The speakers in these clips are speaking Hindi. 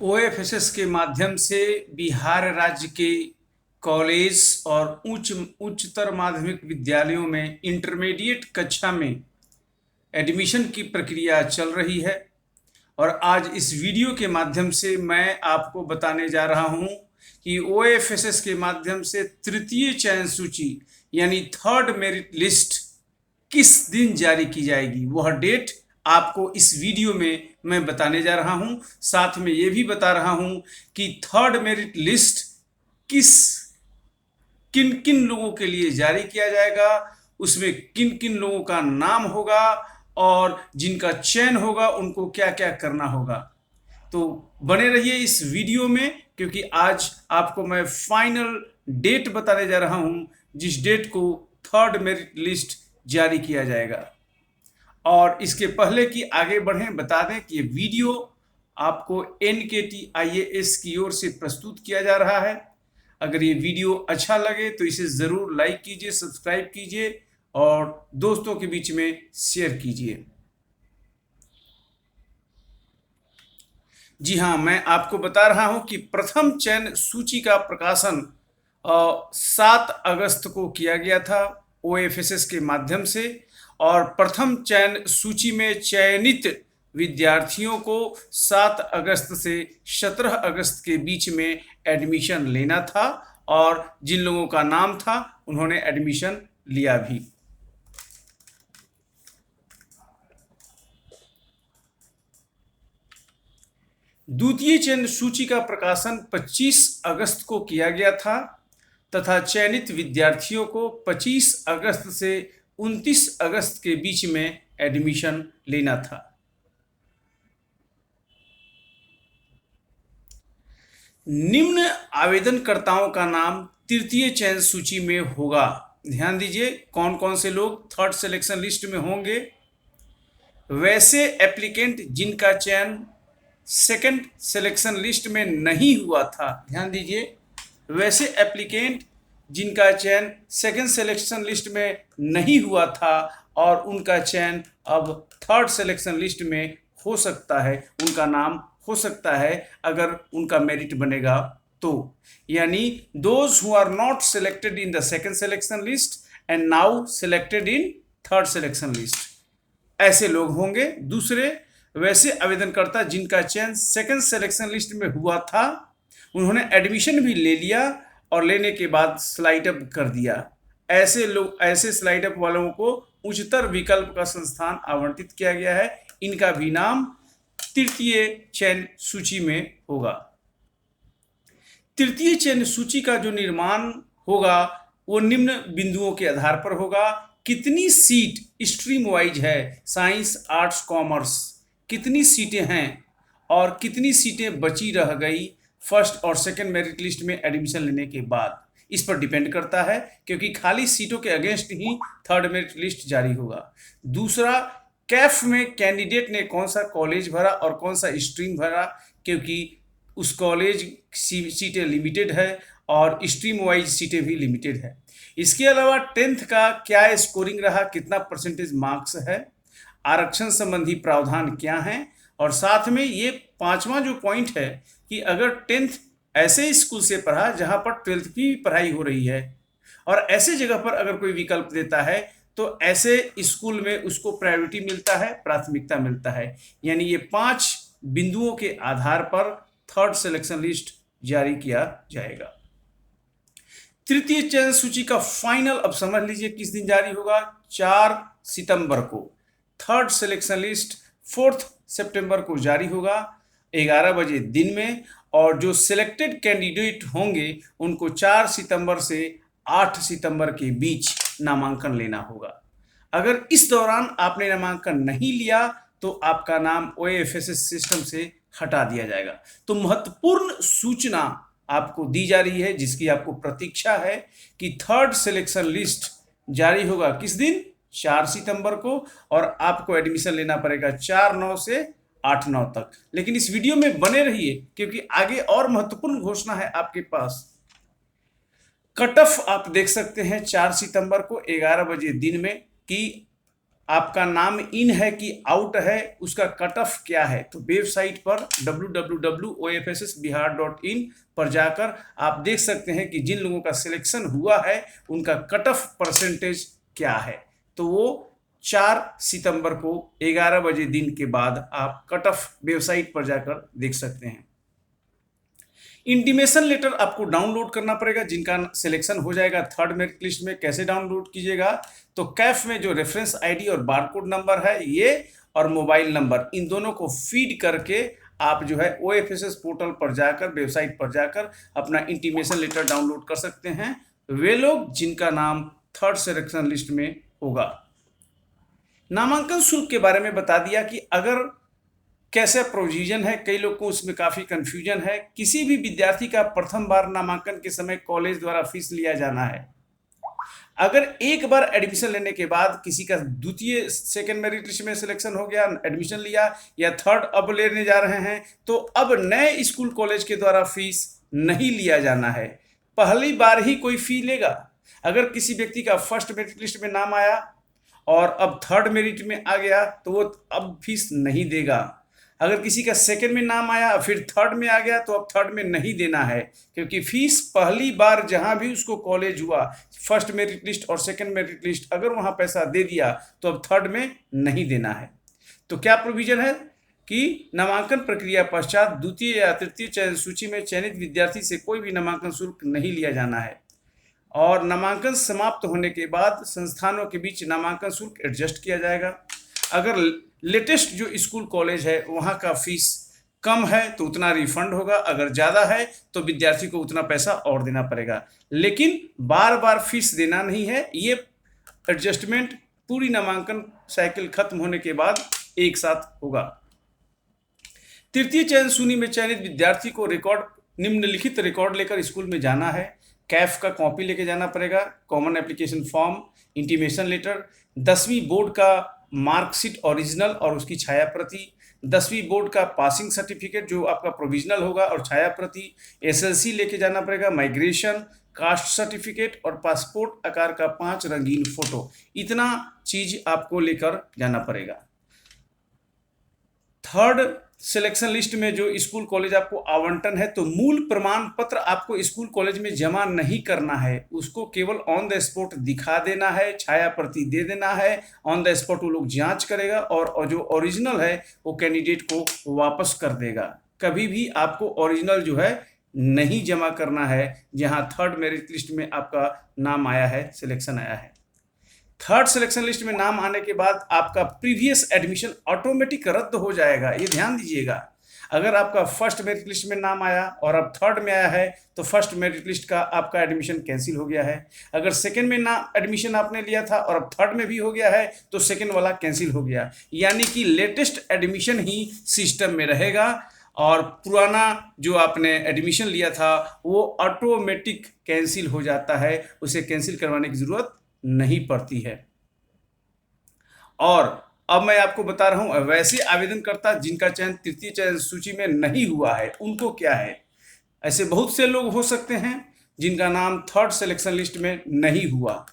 ओएफएसएस के माध्यम से बिहार राज्य के कॉलेज और उच्चतर माध्यमिक विद्यालयों में इंटरमीडिएट कक्षा में एडमिशन की प्रक्रिया चल रही है। और आज इस वीडियो के माध्यम से मैं आपको बताने जा रहा हूं कि ओएफएसएस के माध्यम से तृतीय चयन सूची यानी थर्ड मेरिट लिस्ट किस दिन जारी की जाएगी, वह डेट आपको इस वीडियो में मैं बताने जा रहा हूं। साथ में ये भी बता रहा हूं कि थर्ड मेरिट लिस्ट किस किन किन लोगों के लिए जारी किया जाएगा, उसमें किन किन लोगों का नाम होगा और जिनका चयन होगा उनको क्या क्या करना होगा। तो बने रहिए इस वीडियो में, क्योंकि आज आपको मैं फाइनल डेट बताने जा रहा हूं जिस डेट को थर्ड मेरिट लिस्ट जारी किया जाएगा। और इसके पहले कि आगे बढ़ें, बता दें कि ये वीडियो आपको NKTIAS की ओर से प्रस्तुत किया जा रहा है। अगर ये वीडियो अच्छा लगे तो इसे ज़रूर लाइक कीजिए, सब्सक्राइब कीजिए और दोस्तों के बीच में शेयर कीजिए। जी हाँ, मैं आपको बता रहा हूं कि प्रथम चयन सूची का प्रकाशन 7 अगस्त को किया गया था ओएफएसएस के माध्यम से। और प्रथम चयन सूची में चयनित विद्यार्थियों को 7 अगस्त से 17 अगस्त के बीच में एडमिशन लेना था और जिन लोगों का नाम था उन्होंने एडमिशन लिया भी। द्वितीय चयन सूची का प्रकाशन 25 अगस्त को किया गया था तथा चयनित विद्यार्थियों को 25 अगस्त से 29 अगस्त के बीच में एडमिशन लेना था। निम्न आवेदनकर्ताओं का नाम तृतीय चयन सूची में होगा। ध्यान दीजिए कौन कौन से लोग थर्ड सिलेक्शन लिस्ट में होंगे। वैसे एप्लीकेंट जिनका चयन सेकंड सिलेक्शन लिस्ट में नहीं हुआ था, ध्यान दीजिए, वैसे एप्लीकेंट जिनका चयन सेकंड सिलेक्शन लिस्ट में नहीं हुआ था और उनका चयन अब थर्ड सिलेक्शन लिस्ट में हो सकता है, उनका नाम हो सकता है अगर उनका मेरिट बनेगा तो। यानी those who are not selected in the second selection list and now selected in third selection list, ऐसे लोग होंगे। दूसरे, वैसे आवेदनकर्ता जिनका चयन सेकंड सिलेक्शन लिस्ट में हुआ था, उन्होंने एडमिशन भी ले लिया और लेने के बाद स्लाइड अप कर दिया। ऐसे लोग, ऐसे स्लाइड अप वालों को उच्चतर विकल्प का संस्थान आवंटित किया गया है। इनका भी नाम तृतीय चयन सूची में होगा। तृतीय चयन सूची का जो निर्माण होगा वो निम्न बिंदुओं के आधार पर होगा। कितनी सीट स्ट्रीम वाइज है, साइंस आर्ट्स कॉमर्स, कितनी सीटें हैं और कितनी सीटें बची रह गई फर्स्ट और सेकंड मेरिट लिस्ट में एडमिशन लेने के बाद, इस पर डिपेंड करता है, क्योंकि खाली सीटों के अगेंस्ट ही थर्ड मेरिट लिस्ट जारी होगा। दूसरा, कैफ में कैंडिडेट ने कौन सा कॉलेज भरा और कौन सा स्ट्रीम भरा, क्योंकि उस कॉलेज सीटें लिमिटेड है और स्ट्रीम वाइज सीटें भी लिमिटेड है। इसके अलावा 10th का क्या स्कोरिंग रहा, कितना परसेंटेज मार्क्स है, आरक्षण संबंधी प्रावधान क्या हैं, और साथ में ये पांचवा जो पॉइंट है कि अगर 10th ऐसे स्कूल से पढ़ा जहां पर 12th की पढ़ाई हो रही है और ऐसे जगह पर अगर कोई विकल्प देता है तो ऐसे स्कूल में उसको प्रायोरिटी मिलता है, प्राथमिकता मिलता है। यानी ये 5 बिंदुओं के आधार पर थर्ड सिलेक्शन लिस्ट जारी किया जाएगा। तृतीय चयन सूची का फाइनल अब समझ लीजिए किस दिन जारी होगा। 4 सितंबर को। थर्ड सिलेक्शन लिस्ट 4 सितंबर को जारी होगा 11 बजे दिन में, और जो सिलेक्टेड कैंडिडेट होंगे उनको 4 सितंबर से 8 सितंबर के बीच नामांकन लेना होगा। अगर इस दौरान आपने नामांकन नहीं लिया तो आपका नाम ओएफएसएस सिस्टम से हटा दिया जाएगा। तो महत्वपूर्ण सूचना आपको दी जा रही है जिसकी आपको प्रतीक्षा है कि थर्ड सिलेक्शन लिस्ट जारी होगा किस दिन, 4 सितंबर को, और आपको एडमिशन लेना पड़ेगा 4/9 से 8/9 तक। लेकिन इस वीडियो में बने रहिए क्योंकि आगे और महत्वपूर्ण घोषणा है आपके पास। कट ऑफ आप देख सकते हैं 4 सितंबर को 11 बजे दिन में कि आपका नाम इन है कि आउट है, उसका कट ऑफ क्या है। तो वेबसाइट पर www.ofssbihar.in पर जाकर आप देख सकते हैं कि जिन लोगों का सिलेक्शन हुआ है उनका कट ऑफ परसेंटेज क्या है। तो वो 4 सितंबर को 11 बजे दिन के बाद आप कट ऑफ वेबसाइट पर जाकर देख सकते हैं। इंटीमेशन लेटर आपको डाउनलोड करना पड़ेगा। जिनका सिलेक्शन हो जाएगा थर्ड मेरिट लिस्ट में, कैसे डाउनलोड कीजिएगा, तो कैफ में जो रेफरेंस आईडी और बारकोड नंबर है ये और मोबाइल नंबर, इन दोनों को फीड करके आप जो है OFSS पोर्टल पर जाकर, वेबसाइट पर जाकर अपना इंटीमेशन लेटर डाउनलोड कर सकते हैं, वे लोग जिनका नाम थर्ड सिलेक्शन लिस्ट में होगा। नामांकन शुल्क के बारे में बता दिया कि अगर कैसे प्रोविजन है, कई लोग को उसमें काफ़ी कंफ्यूजन है। किसी भी विद्यार्थी का प्रथम बार नामांकन के समय कॉलेज द्वारा फीस लिया जाना है। अगर एक बार एडमिशन लेने के बाद किसी का द्वितीय सेकंड मेरिट लिस्ट में सिलेक्शन हो गया, एडमिशन लिया या थर्ड अब लेने जा रहे हैं, तो अब नए स्कूल कॉलेज के द्वारा फीस नहीं लिया जाना है, पहली बार ही कोई फी लेगा। अगर किसी व्यक्ति का फर्स्ट मेरिट लिस्ट में नाम आया और अब थर्ड मेरिट में आ गया तो वो अब फीस नहीं देगा। अगर किसी का सेकंड में नाम आया फिर थर्ड में आ गया तो अब थर्ड में नहीं देना है, क्योंकि फीस पहली बार जहां भी उसको कॉलेज हुआ, फर्स्ट मेरिट लिस्ट और सेकंड मेरिट लिस्ट, अगर वहां पैसा दे दिया तो अब थर्ड में नहीं देना है। तो क्या प्रोविजन है कि नामांकन प्रक्रिया पश्चात द्वितीय या तृतीय चयन सूची में चयनित विद्यार्थी से कोई भी नामांकन शुल्क नहीं लिया जाना है, और नामांकन समाप्त होने के बाद संस्थानों के बीच नामांकन शुल्क एडजस्ट किया जाएगा। अगर लेटेस्ट जो स्कूल कॉलेज है वहाँ का फीस कम है तो उतना रिफंड होगा, अगर ज़्यादा है तो विद्यार्थी को उतना पैसा और देना पड़ेगा, लेकिन बार बार फीस देना नहीं है। ये एडजस्टमेंट पूरी नामांकन साइकिल खत्म होने के बाद एक साथ होगा। तृतीय चयन सूची में चयनित विद्यार्थी को निम्नलिखित रिकॉर्ड लेकर स्कूल में जाना है। कैफ का कॉपी लेके जाना पड़ेगा, common application form, intimation letter, 10वीं बोर्ड का मार्कशीट ओरिजिनल और उसकी छाया प्रति, 10वीं बोर्ड का पासिंग सर्टिफिकेट जो आपका प्रोविजनल होगा और छाया प्रति, SLC लेके जाना पड़ेगा, माइग्रेशन, कास्ट सर्टिफिकेट और पासपोर्ट आकार का 5 रंगीन फोटो, इतना चीज आपको लेकर जाना पड़ेगा। थर्ड सिलेक्शन लिस्ट में जो स्कूल कॉलेज आपको आवंटन है, तो मूल प्रमाण पत्र आपको स्कूल कॉलेज में जमा नहीं करना है, उसको केवल ऑन द स्पॉट दिखा देना है, छाया प्रति दे देना है। ऑन द स्पॉट वो लोग जांच करेगा और जो ओरिजिनल है वो कैंडिडेट को वापस कर देगा। कभी भी आपको ओरिजिनल जो है नहीं जमा करना है जहां थर्ड मेरिट लिस्ट में आपका नाम आया है, सिलेक्शन आया है। थर्ड सिलेक्शन लिस्ट में नाम आने के बाद आपका प्रीवियस एडमिशन ऑटोमेटिक रद्द हो जाएगा, ये ध्यान दीजिएगा। अगर आपका फर्स्ट मेरिट लिस्ट में नाम आया और अब थर्ड में आया है तो फर्स्ट मेरिट लिस्ट का आपका एडमिशन कैंसिल हो गया है। अगर सेकंड में एडमिशन आपने लिया था और अब थर्ड में भी हो गया है तो सेकंड वाला कैंसिल हो गया, यानी कि लेटेस्ट एडमिशन ही सिस्टम में रहेगा और पुराना जो आपने एडमिशन लिया था वो ऑटोमेटिक कैंसिल हो जाता है, उसे कैंसिल करवाने की ज़रूरत नहीं पड़ती है। और अब मैं आपको बता रहा हूं वैसे आवेदनकर्ता जिनका चयन तृतीय चयन सूची में नहीं हुआ है उनको क्या है। ऐसे बहुत से लोग हो सकते हैं जिनका नाम थर्ड सिलेक्शन लिस्ट में नहीं हुआ।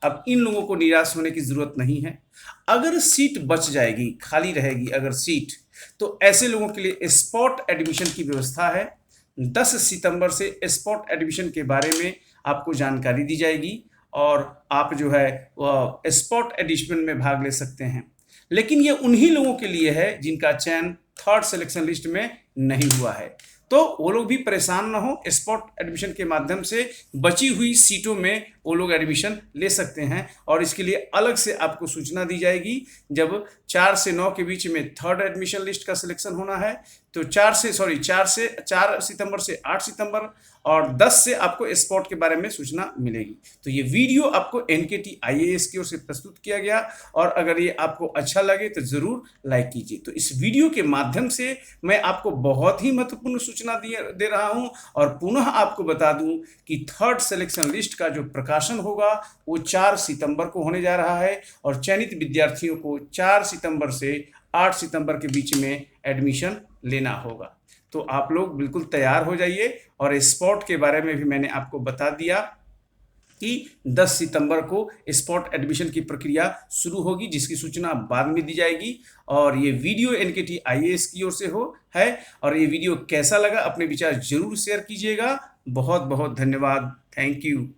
अब इन लोगों को निराश होने की जरूरत नहीं है। अगर सीट बच जाएगी, खाली रहेगी अगर सीट, तो ऐसे लोगों के लिए स्पॉट एडमिशन की व्यवस्था है। 10 सितंबर से स्पॉट एडमिशन के बारे में आपको जानकारी दी जाएगी और आप जो है वह स्पॉट एडमिशन में भाग ले सकते हैं। लेकिन ये उन्हीं लोगों के लिए है जिनका चयन थर्ड सिलेक्शन लिस्ट में नहीं हुआ है, तो वो लोग भी परेशान ना हो। स्पॉट एडमिशन के माध्यम से बची हुई सीटों में वो लोग एडमिशन ले सकते हैं और इसके लिए अलग से आपको सूचना दी जाएगी। जब 4 से 9 के बीच में थर्ड एडमिशन लिस्ट का सिलेक्शन होना है तो 4 सितंबर से 8 सितंबर और 10 से आपको स्पॉट के बारे में सूचना मिलेगी। तो ये वीडियो आपको NKT IAS की ओर से प्रस्तुत किया गया और अगर ये आपको अच्छा लगे तो ज़रूर लाइक कीजिए। तो इस वीडियो के माध्यम से मैं आपको बहुत ही महत्वपूर्ण सूचना दे रहा हूं और पुनः आपको बता दूं कि थर्ड सिलेक्शन लिस्ट का जो प्रकाशन होगा वो 4 सितंबर को होने जा रहा है और चयनित विद्यार्थियों को 4 सितंबर से 8 सितंबर के बीच में एडमिशन लेना होगा। तो आप लोग बिल्कुल तैयार हो जाइए और स्पॉट के बारे में भी मैंने आपको बता दिया। कि 10 सितंबर को स्पॉट एडमिशन की प्रक्रिया शुरू होगी, जिसकी सूचना बाद में दी जाएगी। और ये वीडियो एनकेटी आईएएस की ओर से है। और ये वीडियो कैसा लगा अपने विचार जरूर शेयर कीजिएगा। बहुत बहुत धन्यवाद। Thank you.